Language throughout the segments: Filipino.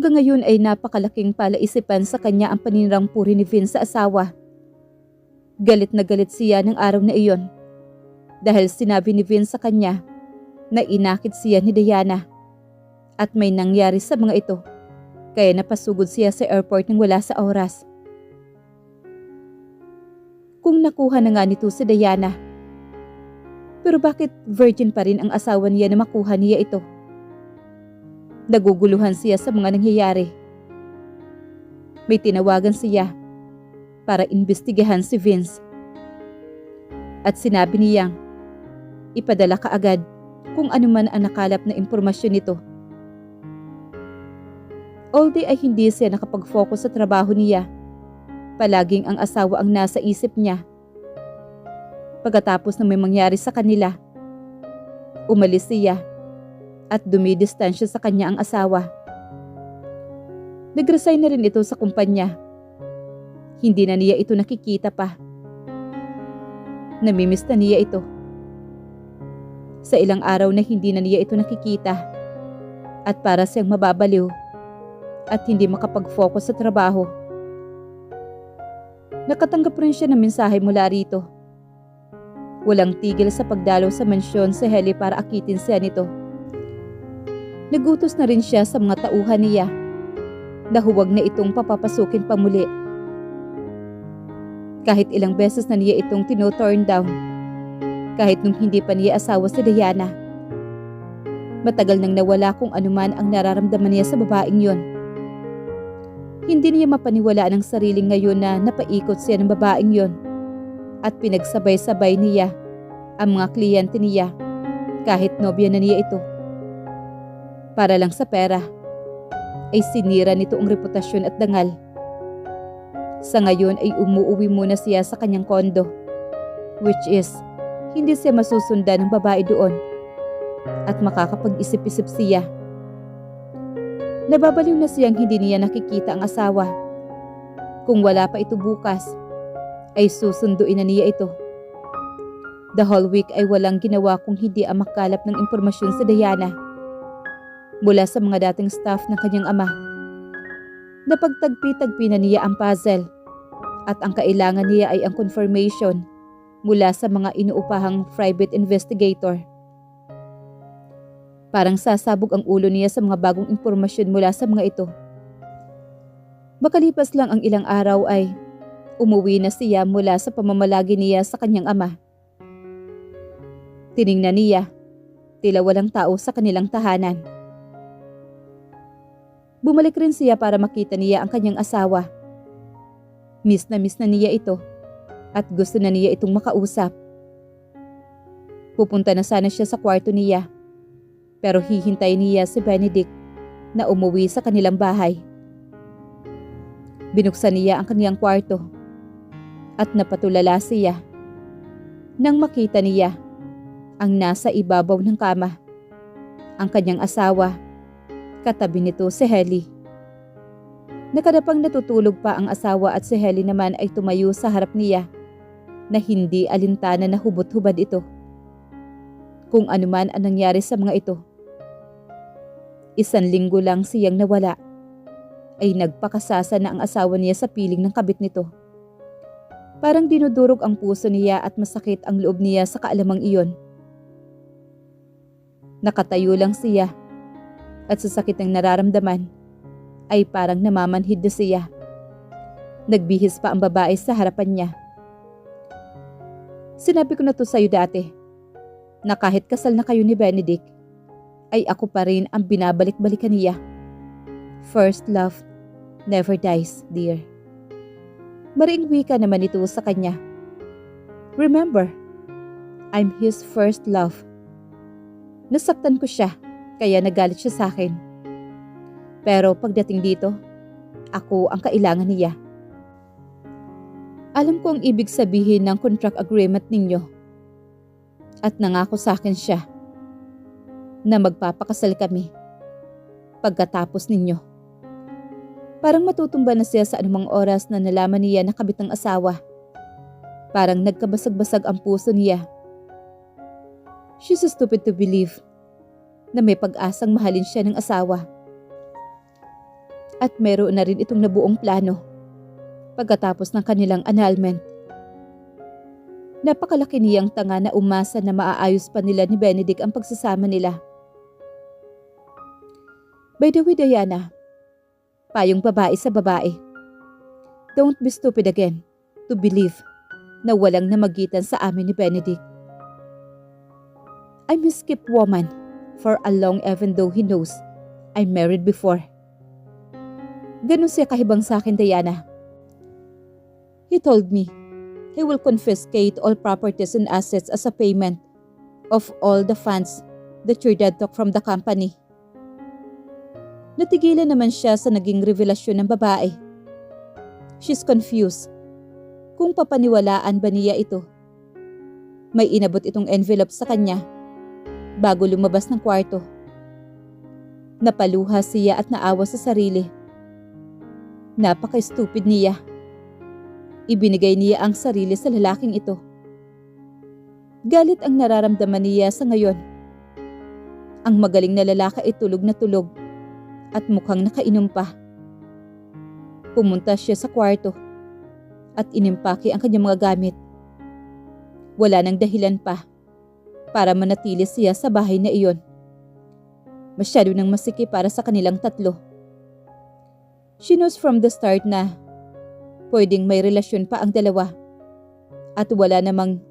Hanggang ngayon ay napakalaking palaisipan sa kanya ang paninirang puri ni Vince sa asawa. Galit na galit siya ng araw na iyon dahil sinabi ni Vince sa kanya na inakit siya ni Diana at may nangyari sa mga ito kaya napasugod siya sa airport nang wala sa oras. Kung nakuha na nga nito si Diana, pero bakit virgin pa rin ang asawa niya na makuha niya ito? Naguguluhan siya sa mga nangyayari. May tinawagan siya para imbestigahan si Vince. At sinabi niyang ipadala kaagad kung ano man ang nakalap na impormasyon nito. Although ay hindi siya nakapag-focus sa trabaho niya, palaging ang asawa ang nasa isip niya. Pagkatapos na may mangyari sa kanila, umalis siya at dumidistansya sa kanya ang asawa. Nag-resign na rin ito sa kumpanya. Hindi na niya ito nakikita pa. Namimiss na niya ito. Sa ilang araw na hindi na niya ito nakikita at para siyang mababaliw at hindi makapag-focus sa trabaho. Nakatanggap rin siya ng mensahe mula rito. Walang tigil sa pagdalaw sa mansyon si Heli para akitin siya nito. Nagutos na rin siya sa mga tauhan niya na huwag na itong papapasukin pa muli. Kahit ilang beses na niya itong tino-turn down, kahit nung hindi pa niya asawa si Diana. Matagal nang nawala kung anuman ang nararamdaman niya sa babaeng yon. Hindi niya mapaniwalaan ang sariling ngayon na napaikot siya ng babaeng yon at pinagsabay-sabay niya ang mga kliyente niya kahit nobya na niya ito. Para lang sa pera, ay sinira nito ang reputasyon at dangal. Sa ngayon ay umuuwi muna siya sa kanyang kondo, which is, hindi siya masusundan ng babae doon at makakapag-isip-isip siya. Nababaliw na siyang hindi niya nakikita ang asawa. Kung wala pa ito bukas, ay susunduin na niya ito. The whole week ay walang ginawa kung hindi ang makalap ng impormasyon sa Diana mula sa mga dating staff ng kanyang ama. Napagtagpi-tagpi na niya ang puzzle at ang kailangan niya ay ang confirmation mula sa mga inuupahang private investigator. Parang sasabog ang ulo niya sa mga bagong impormasyon mula sa mga ito. Makalipas lang ang ilang araw ay umuwi na siya mula sa pamamalagi niya sa kanyang ama. Tiningnan niya, tila walang tao sa kanilang tahanan. Bumalik rin siya para makita niya ang kanyang asawa. Miss na niya ito at gusto na niya itong makausap. Pupunta na sana siya sa kwarto niya, pero hihintay niya si Benedict na umuwi sa kanilang bahay. Binuksan niya ang kanyang kwarto at napatulala siya nang makita niya ang nasa ibabaw ng kama, ang kanyang asawa, katabi nito si Heli. Nakadapang natutulog pa ang asawa at si Heli naman ay tumayo sa harap niya na hindi alintana na hubot-hubad ito. Kung anuman ang nangyari sa mga ito. 1 linggo lang siyang nawala, ay nagpakasasa na ang asawa niya sa piling ng kabit nito. Parang dinudurog ang puso niya at masakit ang loob niya sa kaalamang iyon. Nakatayo lang siya at sa sakit ng nararamdaman ay parang namamanhid na siya. Nagbihis pa ang babae sa harapan niya. Sinabi ko na to sa'yo dati na kahit kasal na kayo ni Benedict ay ako pa rin ang binabalik-balikan niya. First love never dies, dear. Mariing wika naman ito sa kanya. Remember, I'm his first love. Nasaktan ko siya, kaya nagalit siya sa akin. Pero pagdating dito, ako ang kailangan niya. Alam ko ang ibig sabihin ng contract agreement ninyo. At nangako sa akin siya na magpapakasal kami pagkatapos ninyo. Parang matutumba na siya sa anumang oras na nalaman niya na kabit ng asawa. Parang nagkabasag-basag ang puso niya. She's stupid to believe na may pag-asang mahalin siya ng asawa. At meron na rin itong nabuong plano pagkatapos ng kanilang annulment. Napakalaki niyang tanga na umasa na maaayos pa nila ni Benedict ang pagsasama nila. By the way, Diana, payong babae sa babae. Don't be stupid again to believe na walang namagitan sa amin ni Benedict. I'm a skip woman for a long even though he knows I'm married before. Ganun siya kahibang sa akin, Diana. He told me he will confiscate all properties and assets as a payment of all the funds that your dad took from the company. Natigilan naman siya sa naging revelasyon ng babae. She's confused kung papaniwalaan ba niya ito. May inabot itong envelope sa kanya bago lumabas ng kwarto. Napaluha siya at naawa sa sarili. Napaka-stupid niya. Ibinigay niya ang sarili sa lalaking ito. Galit ang nararamdaman niya sa ngayon. Ang magaling na lalaki ay tulog na tulog at mukhang nakainom pa. Pumunta siya sa kwarto at inimpake ang kanyang mga gamit. Wala nang dahilan pa para manatili siya sa bahay na iyon. Masyado nang masiki para sa kanilang tatlo. She knows from the start na pwedeng may relasyon pa ang dalawa at wala namang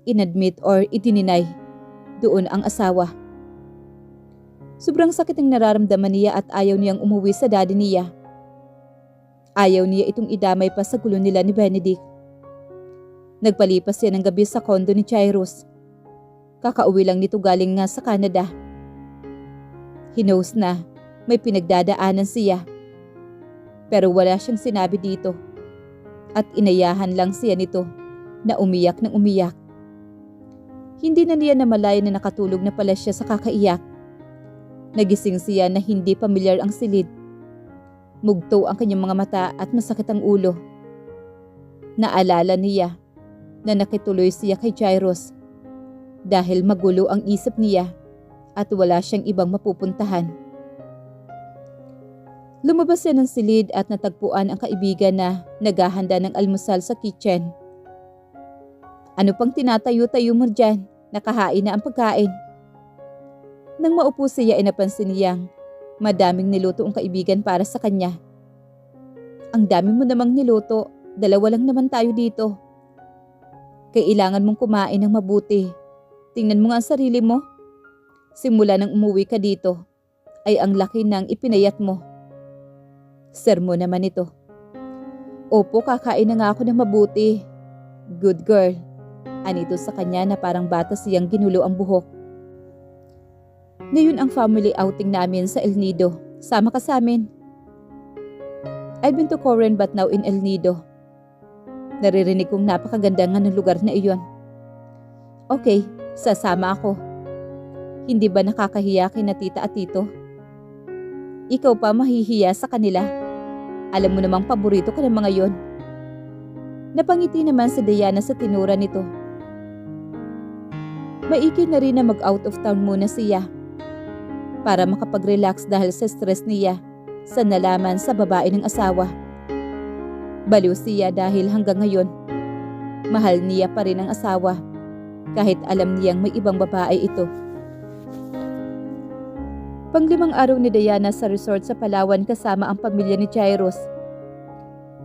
inadmit or itininay doon ang asawa. Sobrang sakit ang nararamdaman niya at ayaw niyang umuwi sa daddy niya. Ayaw niya itong idamay pa sa gulo nila ni Benedict. Nagpalipas siya ng gabi sa kondo ni Jairus. Kakauwi lang nito galing nga sa Canada. He knows na may pinagdadaanan siya. Pero wala siyang sinabi dito. At inayahan lang siya nito na umiyak ng umiyak. Hindi na niya namalayan na nakatulog na pala siya sa kakaiyak. Nagising siya na hindi pamilyar ang silid. Mugto ang kanyang mga mata at masakit ang ulo. Naalala niya na nakituloy siya kay Jairus dahil magulo ang isip niya at wala siyang ibang mapupuntahan. Lumabas siya ng silid at natagpuan ang kaibigan na naghahanda ng almusal sa kitchen. Ano pang tinatayo-tayo mo dyan? Nakahain na ang pagkain. Nang maupo siya ay napansin niyang madaming niluto ang kaibigan para sa kanya. Ang dami mo namang niluto, dalawa lang naman tayo dito. Kailangan mong kumain ng mabuti. Tingnan mo nga ang sarili mo. Simula nang umuwi ka dito, ay ang laki nang ipinayat mo. Sermo naman ito. Opo, kakain na nga ako ng mabuti. Good girl. Anito sa kanya na parang bata siyang ginulo ang buhok. Ngayon ang family outing namin sa El Nido. Sama ka sa amin. I've been to Coron but now in El Nido. Naririnig kong napakaganda nga ng lugar na iyon. Okay, sasama ako. Hindi ba nakakahiya kina tita at tito? Ikaw pa mahihiya sa kanila. Alam mo namang paborito ko ng mga yon. Napangiti naman si Diana sa tinura nito. Maigi na rin na mag-out of town muna siya para makapag-relax dahil sa stress niya sa nalaman sa babae ng asawa. Baliw siya dahil hanggang ngayon, mahal niya pa rin ang asawa kahit alam niyang may ibang babae ito. Pang-5 araw ni Diana sa resort sa Palawan kasama ang pamilya ni Jairus.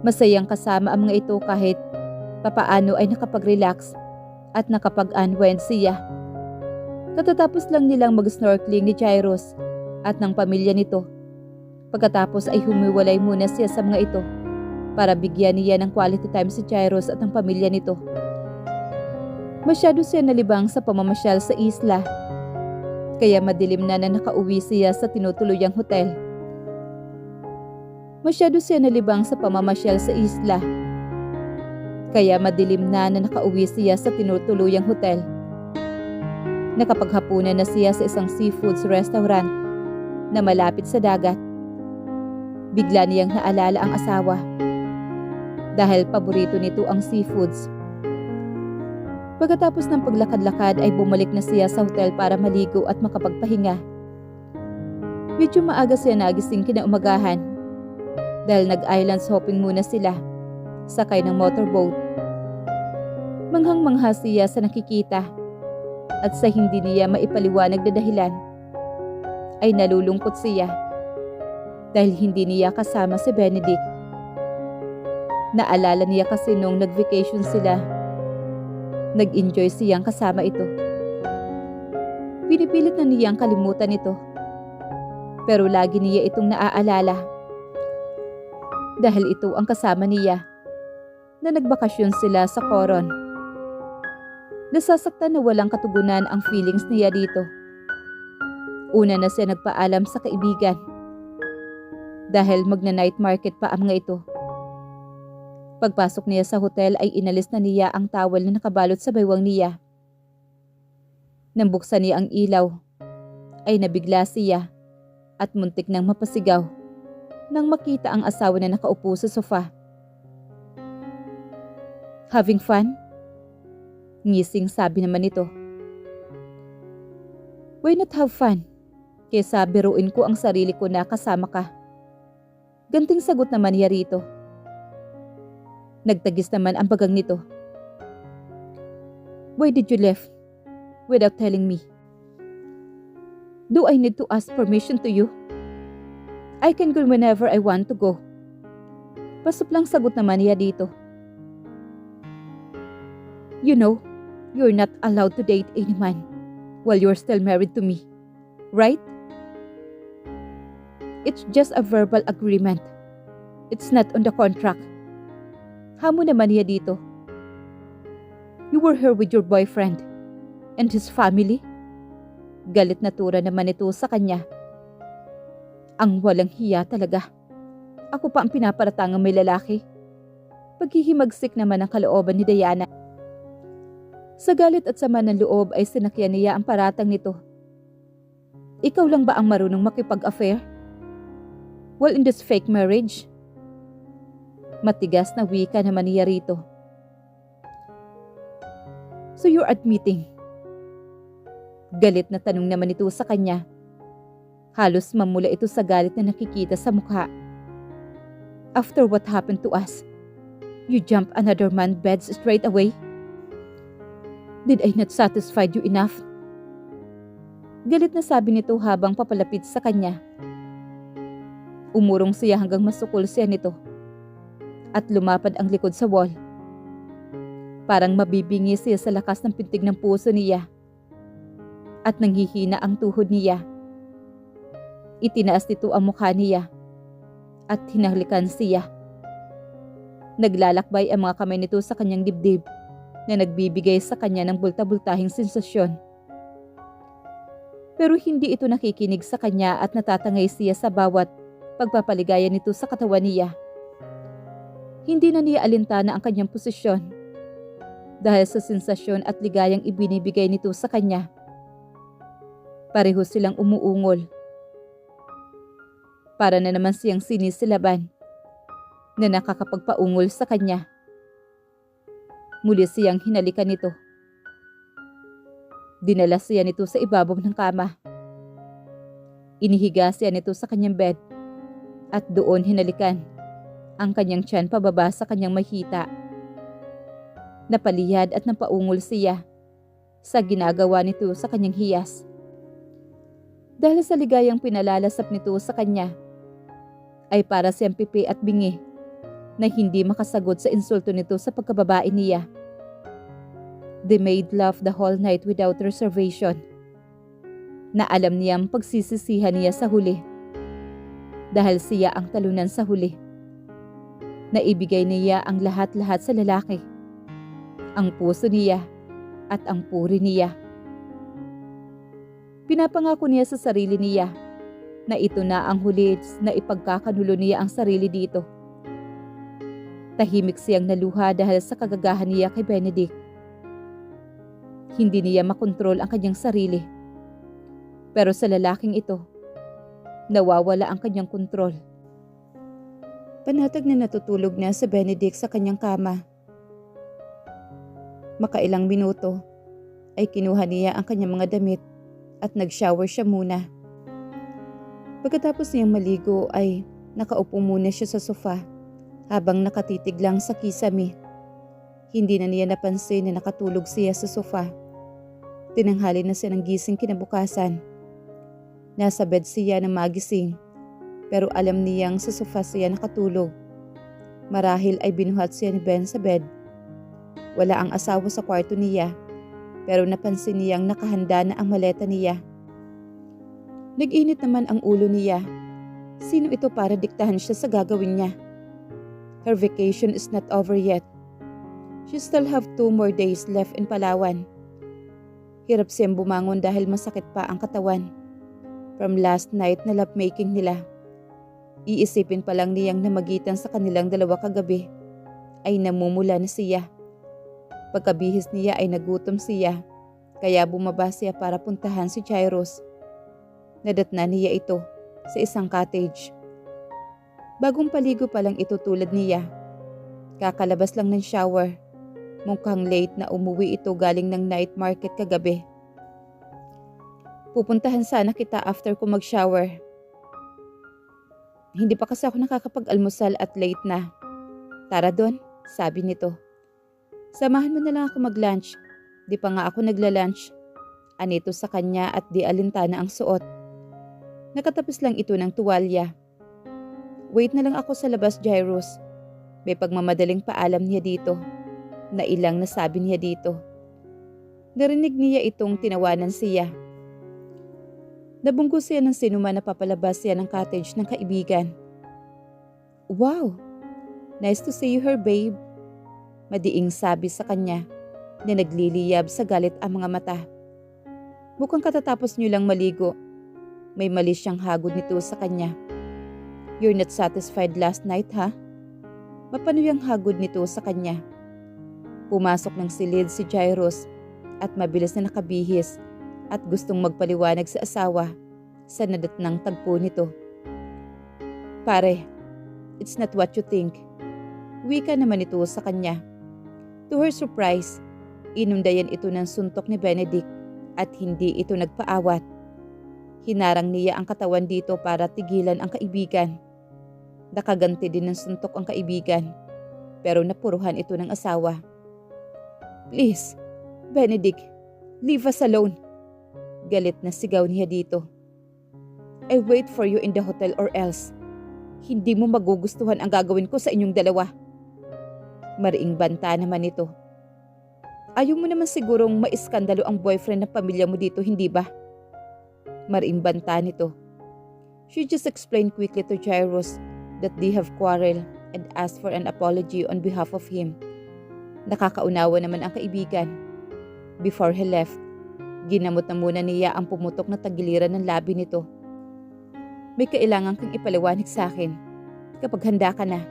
Masayang kasama ang mga ito kahit papaano ay nakapag-relax at nakapag-unwind siya. Katatapos lang nilang mag-snorkeling ni Jairus at ng pamilya nito. Pagkatapos ay humiwalay muna siya sa mga ito para bigyan niya ng quality time si Jairus at ang pamilya nito. Masyado siya nalibang sa pamamasyal sa isla. Kaya madilim na nakauwi siya sa tinutuluyang hotel. Masyado siya nalibang sa pamamasyal sa isla. Kaya madilim na nakauwi siya sa tinutuluyang hotel. Nakapaghapunan na siya sa isang seafoods restaurant na malapit sa dagat. Bigla niyang naalala ang asawa dahil paborito nito ang seafoods. Pagkatapos ng paglakad-lakad ay bumalik na siya sa hotel para maligo at makapagpahinga. Medyo maaga siya nagising kinaumagahan dahil nag-islands hopping muna sila, sakay ng motorboat. Manghang-mangha siya sa nakikita at sa hindi niya maipaliwanag na dahilan ay nalulungkot siya dahil hindi niya kasama si Benedict. Naalala niya kasi nung nag-vacation sila, nag-enjoy siyang kasama ito. Pinipilit na niyang kalimutan ito, pero lagi niya itong naaalala dahil ito ang kasama niya na nagbakasyon sila sa Coron. Nasasaktan na walang katugunan ang feelings niya dito. Una na siya nagpaalam sa kaibigan dahil magna-night market pa ang mga ito. Pagpasok niya sa hotel ay inalis na niya ang towel na nakabalot sa baywang niya. Nang buksan niya ang ilaw, ay nabigla siya at muntik nang mapasigaw nang makita ang asawa na nakaupo sa sofa. Having fun? Ngising sabi naman nito. Why not have fun? Kesa biruin ko ang sarili ko na kasama ka. Ganting sagot naman niya rito. Nagtagis naman ang bagang nito. Why did you leave without telling me? Do I need to ask permission to you? I can go whenever I want to go. Pasuplang sagot naman niya dito. You know, you're not allowed to date any man while you're still married to me, right? It's just a verbal agreement. It's not on the contract. Hamon naman niya dito. You were here with your boyfriend and his family. Galit na tura naman ito sa kanya. Ang walang hiya talaga. Ako pa ang pinaparatangang may lalaki. Paghihimagsik naman ang kalooban ni Diana. Sa galit at sama ng loob ay sinakyan niya ang paratang nito. Ikaw lang ba ang marunong makipag-affair? Well, in this fake marriage? Matigas na wika naman niya rito. So you're admitting? Galit na tanong naman ito sa kanya. Halos mamula ito sa galit na nakikita sa mukha. After what happened to us, you jump another man's bed straight away? Did I not satisfy you enough? Galit na sabi nito habang papalapit sa kanya. Umurong siya hanggang masukol siya nito at lumapad ang likod sa wall. Parang mabibingi siya sa lakas ng pintig ng puso niya at nanghihina ang tuhod niya. Itinaas nito ang mukha niya at hinahalikan siya. Naglalakbay ang mga kamay nito sa kanyang dibdib na nagbibigay sa kanya ng bulta-bultahing sensasyon. Pero hindi ito nakikinig sa kanya at natatangay siya sa bawat pagpapaligaya nito sa katawan niya. Hindi na niya alintana ang kanyang posisyon dahil sa sensasyon at ligayang ibinibigay nito sa kanya. Pareho silang umuungol. Para na naman siyang sinisilaban na nakakapagpaungol sa kanya. Muli siyang hinalikan nito. Dinala siya nito sa ibabaw ng kama. Inihiga siya nito sa kanyang bed at doon hinalikan ang kanyang tiyan pababa sa kanyang mahita. Napaliyad at napaungol siya sa ginagawa nito sa kanyang hiyas. Dahil sa ligayang pinalalasap nito sa kanya, ay para siyang pipi at bingi na hindi makasagot sa insulto nito sa pagkababae niya. They made love the whole night without reservation. Na alam niyang pagsisisihan niya sa huli. Dahil siya ang talunan sa huli. Naibigay niya ang lahat-lahat sa lalaki. Ang puso niya at ang puri niya. Pinapangako niya sa sarili niya na ito na ang huli na ipagkakanulo niya ang sarili dito. Tahimik siyang naluha dahil sa kagagahan niya kay Benedict. Hindi niya makontrol ang kanyang sarili. Pero sa lalaking ito, nawawala ang kanyang kontrol. Panatag na natutulog na si Benedict sa kanyang kama. Makailang minuto ay kinuha niya ang kanyang mga damit at nag-shower siya muna. Pagkatapos niyang maligo ay Nakaupo muna siya sa sofa habang nakatitig lang sa kisame. Hindi na niya napansin na nakatulog siya sa sofa. Tinanghali na siya ng gising kinabukasan. Nasa bed siya na magising, pero alam niyang sa sofa siya nakatulog. Marahil ay binuhat siya ni Ben sa bed. Wala ang asawa sa kwarto niya, pero napansin niyang nakahanda na ang maleta niya. Nag-init naman ang ulo niya. Sino ito para diktahan siya sa gagawin niya? Her vacation is not over yet. She still have 2 more days left in Palawan. Hirap siyang bumangon dahil masakit pa ang katawan. From last night na lovemaking nila. Iisipin pa lang niyang namagitan sa kanilang dalawa kagabi ay namumula na siya. Pagkabihis niya ay nagutom siya, kaya bumaba siya para puntahan si Jairus. Nadatna niya ito sa isang cottage. Bagong paligo pa lang ito tulad niya. Kakalabas lang ng shower. Mukhang late na umuwi ito galing ng night market kagabi. Pupuntahan sana kita after ko mag-shower. Hindi pa kasi ako nakakapag-almusal at late na. Tara doon, sabi nito. Samahan mo na lang ako mag-lunch. Di pa nga ako nagla-lunch. Anito sa kanya at di alintana ang suot. Nakatapos lang ito ng tuwalya. Wait na lang ako sa labas, Jairus. May pagmamadaling paalam niya dito. Nailang nasabi niya dito. Narinig niya itong tinawanan siya. Nabunggo siya ng sinuma na papalabas siya ng cottage ng kaibigan. Wow! Nice to see you here, babe. Madiing sabi sa kanya na nagliliyab sa galit ang mga mata. Mukhang katatapos niyo lang maligo. May mali siyang hagod nito sa kanya. You're not satisfied last night, ha? Mapanuyang hagod nito sa kanya. Pumasok ng silid si Jairus at mabilis na nakabihis at gustong magpaliwanag sa asawa sa nadatnang tagpo nito. Pare, it's not what you think. Wika naman ito sa kanya. To her surprise, inundayan ito ng suntok ni Benedict at hindi ito nagpaawat. Hinarang niya ang katawan dito para tigilan ang kaibigan. Nakaganti din ng suntok ang kaibigan, pero napuruhan ito ng asawa. Please, Benedict, leave us alone. Galit na sigaw niya dito. I wait for you in the hotel or else. Hindi mo magugustuhan ang gagawin ko sa inyong dalawa. Mariing banta naman ito. Ayaw mo naman sigurong maiskandalo ang boyfriend ng pamilya mo dito, hindi ba? Mariing banta nito. She just explained quickly to Jairus that they have quarreled and asked for an apology on behalf of him. Nakakaunawa naman ang kaibigan. Before he left, ginamot na muna niya ang pumutok na tagiliran ng labi nito. May kailangan kang ipaliwanag sa akin kapag handa ka na.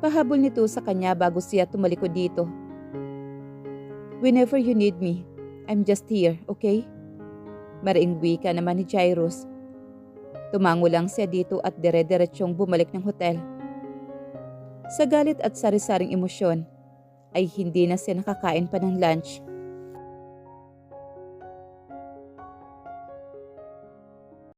Pahabol nito sa kanya bago siya tumalikod dito. Whenever you need me, I'm just here, okay? Mariing wika naman ni Jairus. Tumango lang siya dito at dire-diretsyong bumalik ng hotel. Sa galit at sari-saring emosyon, ay hindi na siya nakakain pa ng lunch.